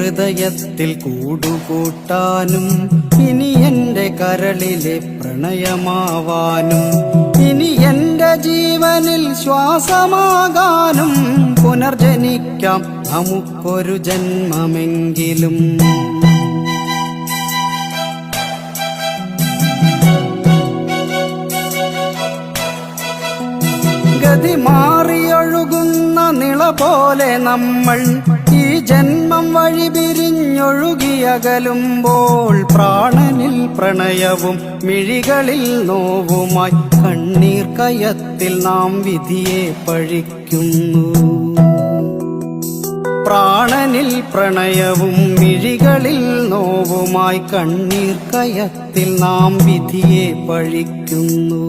ഹൃദയത്തിൽ കൂടുകൂട്ടാനും ഇനി എന്റെ കരളിലെ പ്രണയമാവാനും ഇനി എന്റെ ജീവനിൽ ശ്വാസമാകാനും പുനർജനിക്കാം നമുക്കൊരു ജന്മമെങ്കിലും. ഗതി മാറിയൊഴുകുന്ന നിള പോലെ നമ്മൾ ഈ ജന്മം വഴി പിരിഞ്ഞൊഴുകിയകലുമ്പോൾ പ്രാണനിൽ പ്രണയവും മിഴികളിൽ നോവുമായി കണ്ണീർ കയത്തിൽ നാം വിധിയെ പഴിക്കുന്നു. പ്രാണനിൽ പ്രണയവും മിഴികളിൽ നോവുമായി കണ്ണീർ കയത്തിൽ നാം വിധിയെ പഴിക്കുന്നു.